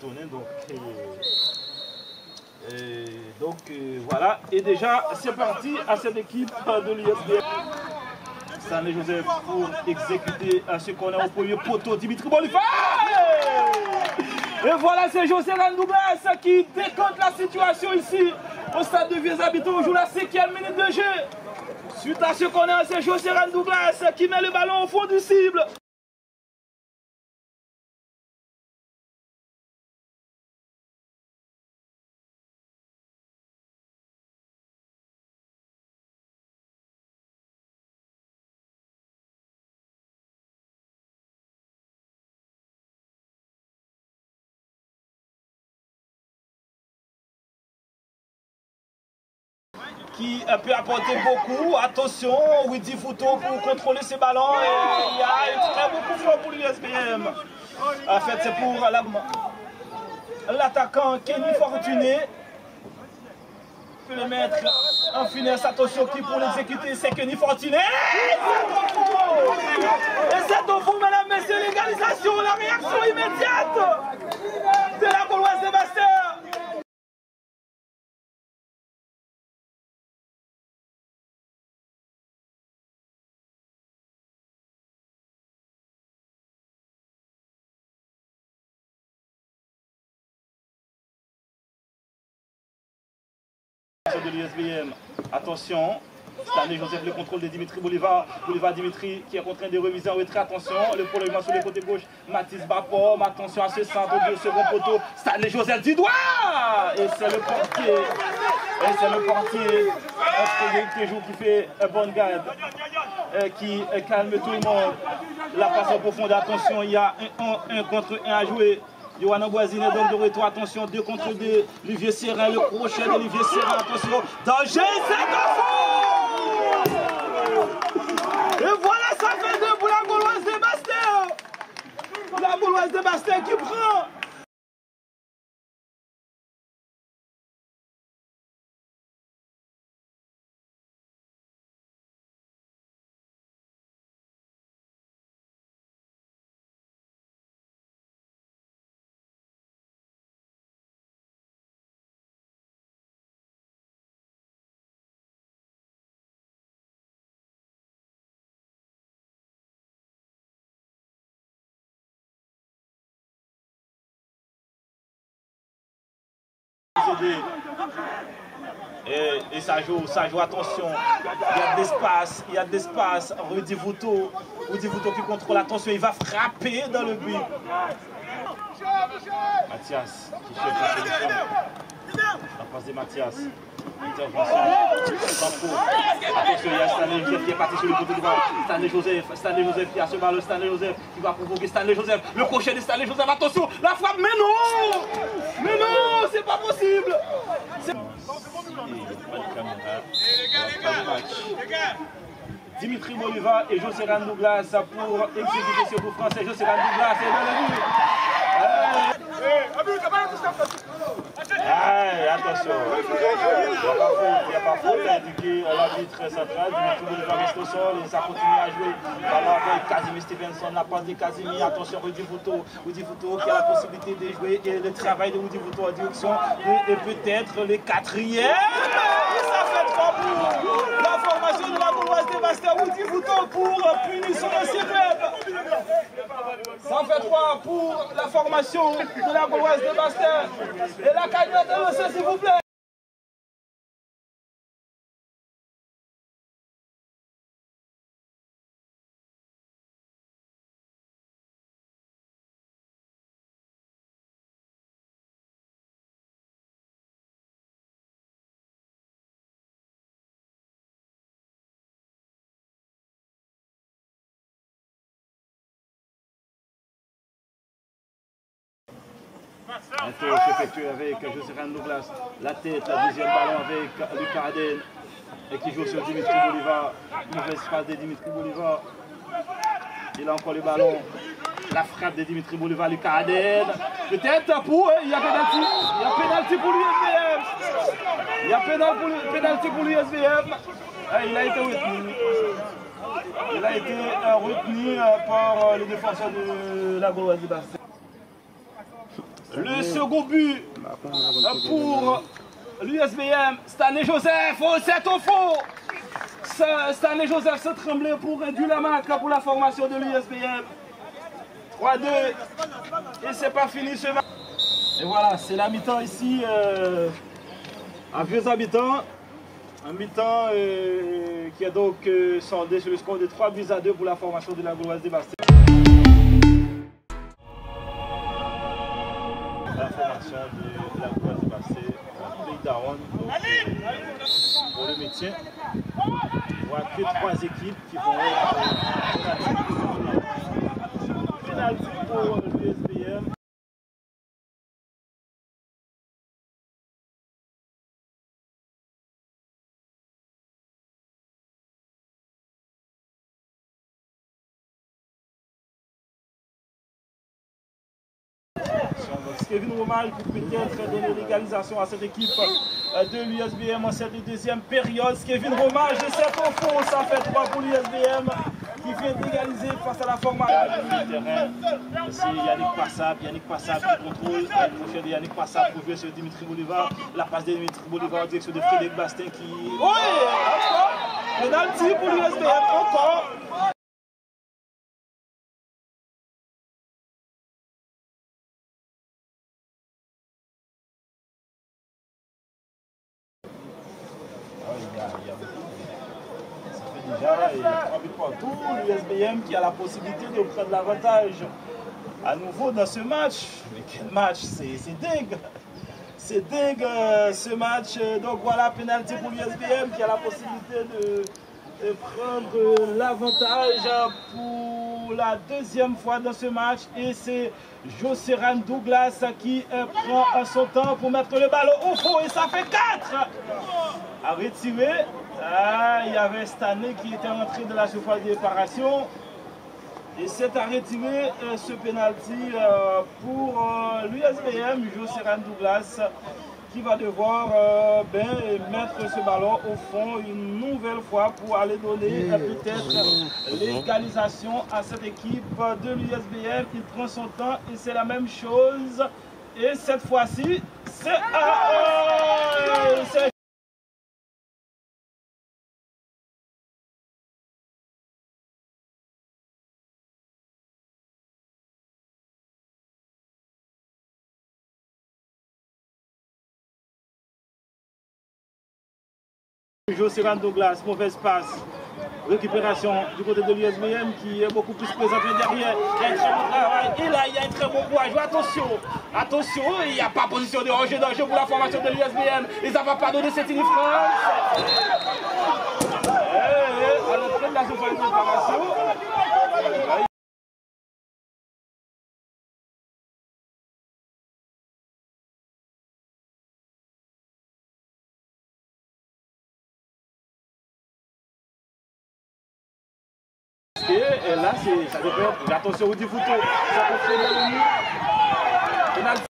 sonné, donc, voilà. Et déjà, c'est parti à cette équipe de l'USBM. Stanley Joseph pour exécuter ce qu'on a au premier poteau, Dimitri Bolivar. Et voilà, c'est José Douglas qui décompte la situation ici au stade de Vieux Habitants. On joue la 5e minute de jeu. Suite à ce qu'on a, c'est José Douglas qui met le ballon au fond du cible. Qui peut apporter beaucoup. Attention, Widi Fouto pour contrôler ses ballons. Et il y a un très beau coup franc pour l'USBM. En fait, c'est pour l'attaquant Kenny Fortuné. Peut le mettre en finesse. Attention, qui pour l'exécuter, c'est Kenny Fortuné. Et c'est au fond, mesdames, messieurs, l'égalisation, la réaction immédiate de la Gauloise de Bastia. De l'USBM. Attention, Stanley Joseph, le contrôle de Dimitri Bolivar. Bolivar Dimitri qui est en train de reviser en retrait. Attention, le prolongement sur le côté gauche. Mathis Bapom, attention à ce centre au second poteau. Stanley Joseph du doigt. Et c'est le portier. Et c'est le portier Tejour qui fait un bon garde. Qui calme tout le monde. La passe en profondeur. Attention, il y a un contre 1 à jouer. Johanna Boisine est donc de retour, attention, 2 contre 2, Olivier Serrin, le crochet d'Olivier Serrin, attention, danger, c'est un fond. Et voilà, ça fait 2 pour la Gauloise de Bastia. La Gauloise de Bastia qui prend. Et ça joue, attention, il y a de l'espace, Rudy Vouto qui contrôle, attention, il va frapper dans le but. Mathias qui cherche la solution, la passe de Mathias, intervention, attention, il y a Stanley Joseph qui est parti sur le côté droit, Stanley Joseph qui a ce ballon, Stanley Joseph qui va provoquer Stanley Joseph, le crochet de Stanley Joseph, attention, la frappe, mais non, c'est pas possible. Dimitri Bolivar et José Douglas pour exécuter ce coup français. José Douglas est dans le but. Attention. Il n'y a pas faute. Il a indiqué l'arbitre central. Dimitri Bolivar reste au sol et ça continue à jouer. Alors avec Casimir Stevenson, la passe de Casimir. Attention, Rudy Vouto qui a la possibilité de jouer. Et le travail de Rudy Vouto en direction et peut-être le 4e. Ça fait 3 pour la formation de la Gauloise de Bastia. Rudy Vouto pour punition de CPF. Ça fait 3 pour la formation de la Gauloise de Bastia. Et la cagnotte de l'OC, s'il vous plaît. Un tour s'effectue avec José Douglas, la tête, la deuxième ballon avec Lucas Aden et qui joue sur Dimitri Bolivar. Mauvaise passe de Dimitri Bolivar. Il a encore le ballon. La frappe de Dimitri Bolivar, Lucas Aden. Peut-être pour. Il y a pénalty. Il y a pénalty pour l'USBM. Il y a pénalty pour l'USBM. Il a été retenu. Il a été retenu par les défenseurs de la Gauloise de Bastia. Le second but pour l'USBM. Stanley Joseph, c'est au fond. Stanley Joseph se tremblait pour réduire la marque pour la formation de l'USBM. 3-2. Et c'est pas fini ce match. Et voilà, c'est la mi-temps ici à Vieux-Habitants. Un mi-temps qui a donc sondé sur le score de 3-2 pour la formation de la Gauloise de Bastia. La formation de la Gauloise de Bastia, play down pour le maintien. Il n'y aura que 3 équipes qui vont être pénalty pour l'USBM. Kevin Romage pour peut-être donner l'égalisation à cette équipe de l'USBM en cette deuxième période. Kevin Romage, c'est au fond, ça fait 3 pour l'USBM qui vient d'égaliser face à la formation. C'est Yannick Passab qui contrôle le prochain de Yannick Passab pour jouer sur Dimitri Bolivar. La passe de Dimitri Bolivar en direction de Frédéric Bastin qui... Oui, encore pénalty pour l'USBM, encore. Ça fait déjà 3 buts partout. L'USBM qui a la possibilité de prendre l'avantage à nouveau dans ce match. Mais quel match, c'est dingue. C'est dingue ce match. Donc voilà, pénalty pour l'USBM qui a la possibilité de prendre l'avantage pour la deuxième fois dans ce match. Et c'est Joseran Douglas qui prend son temps pour mettre le ballon au fond. Et ça fait 4 à retirer. Il y avait Stanley qui était entré de la surface de réparation. Et c'est à retirer ce penalty pour l'USBM, Joseran Douglas, qui va devoir mettre ce ballon au fond une nouvelle fois pour aller donner peut-être l'égalisation à cette équipe de l'USBM. Il prend son temps et c'est la même chose. Et cette fois-ci, c'est Joseran Douglas, mauvaise passe. Récupération du côté de l'USBM qui est beaucoup plus présenté derrière. Il y a un très bon travail et là il y a un très bon courage. Attention, il n'y a pas position de danger pour la formation de l'USBM. Et ça ne va pas donner cette France. À l'entrée de la surface de réparation. Et là, ça dépend. Attention au Difuto. Ça peut freiner le mur. Penalty.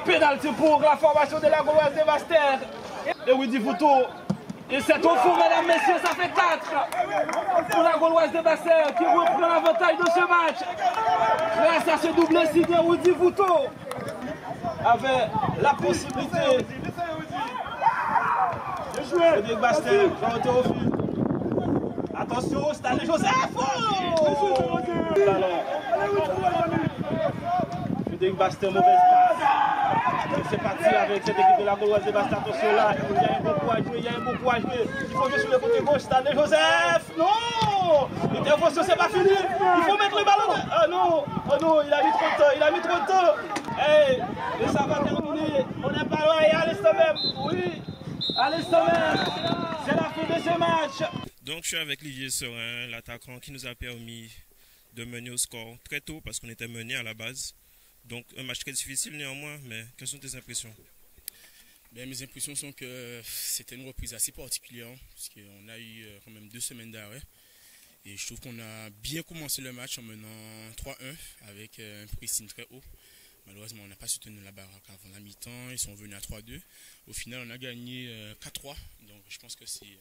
Penalty pour la formation de la Gauloise de Bastia. Et Widi Fouto. Et c'est au fond, mesdames, messieurs, ça fait 4 pour la Gauloise de Bastia qui reprend l'avantage de ce match. Grâce à ce doublé signé, Widi Fouto avait la possibilité de jouer. Frédéric Bastin, Jean Théophile. Attention, Stanley Joseph. Frédéric Bastin, mauvaise passe. C'est parti avec cette équipe de la Gauloise de Bastia. Attention là, il y a beaucoup à jouer, Il faut jouer sur le côté gauche, Stanley Joseph. Non, l'intervention c'est pas fini. Il faut mettre le ballon. Oh non, il a mis trop de temps. Et ça va terminer. On n'est pas loin et à l'instant même. Oui, à l'instant même. C'est la fin de ce match. Donc je suis avec Ligier Serin, l'attaquant qui nous a permis de mener au score très tôt parce qu'on était mené à la base. Donc un match très difficile néanmoins, mais quelles sont tes impressions? Mes impressions sont que c'était une reprise assez particulière, parce qu'on a eu quand même 2 semaines d'arrêt. Et je trouve qu'on a bien commencé le match en menant 3-1 avec un pressing très haut. Malheureusement, on n'a pas soutenu la baraque avant la mi-temps. Ils sont venus à 3-2. Au final, on a gagné 4-3. Donc, je pense que c'est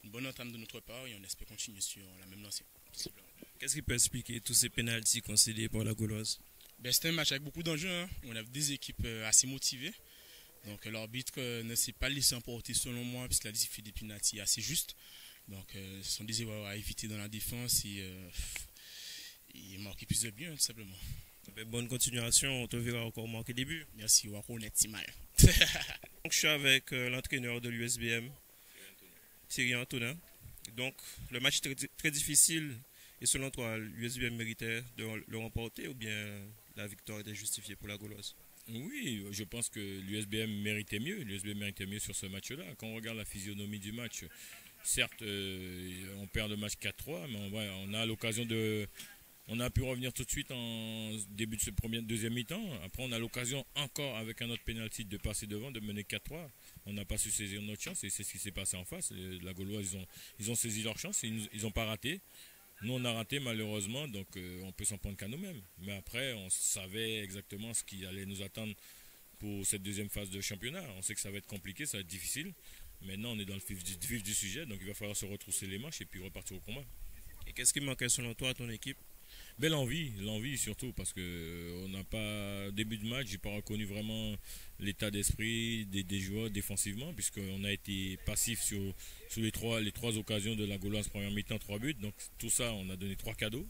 une bonne entame de notre part et on espère continuer sur la même lancée. Qu'est-ce qui peut expliquer tous ces pénaltys concédés par la Gauloise? C'était un match avec beaucoup d'enjeux. Hein. On a des équipes assez motivées. Donc, l'arbitre ne s'est pas laissé emporter selon moi puisqu'il a fait des pénaltys assez justes. Donc, ce sont des erreurs à éviter dans la défense et marquer plus de buts, hein, tout simplement. Bonne continuation, on te verra encore marquer des buts. Merci, on va connaître si mal. Donc, je suis avec l'entraîneur de l'USBM, Thierry Antonin. Donc, le match est très difficile. Et selon toi, l'USBM méritait de le remporter ou bien la victoire était justifiée pour la Gauloise? Oui, je pense que l'USBM méritait mieux. L'USBM méritait mieux sur ce match-là. Quand on regarde la physionomie du match, certes, on perd le match 4-3, mais on a l'occasion de... On a pu revenir tout de suite en début de ce deuxième mi-temps. Après, on a l'occasion encore, avec un autre pénalty, de passer devant, de mener 4-3. On n'a pas su saisir notre chance et c'est ce qui s'est passé en face. La Gauloise, ils ont saisi leur chance, ils n'ont pas raté. Nous, on a raté malheureusement, donc on peut s'en prendre qu'à nous-mêmes. Mais après, on savait exactement ce qui allait nous attendre pour cette deuxième phase de championnat. On sait que ça va être compliqué, ça va être difficile. Maintenant, on est dans le vif du sujet, donc il va falloir se retrousser les manches et puis repartir au combat. Et qu'est-ce qui manquait selon toi à ton équipe? Ben, l'envie surtout, parce qu'on n'a pas, début de match, j'ai pas reconnu vraiment l'état d'esprit des joueurs défensivement, puisqu'on a été passif sur les trois occasions de la Gauloise première mi-temps, 3 buts, donc tout ça, on a donné 3 cadeaux.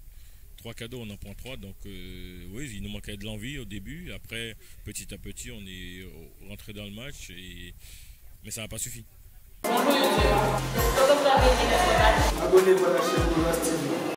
3 cadeaux, on en prend 3, donc oui, il nous manquait de l'envie au début, après, petit à petit, on est rentré dans le match, mais ça n'a pas suffi. Abonnez-vous à la chaîne Gauloise TV.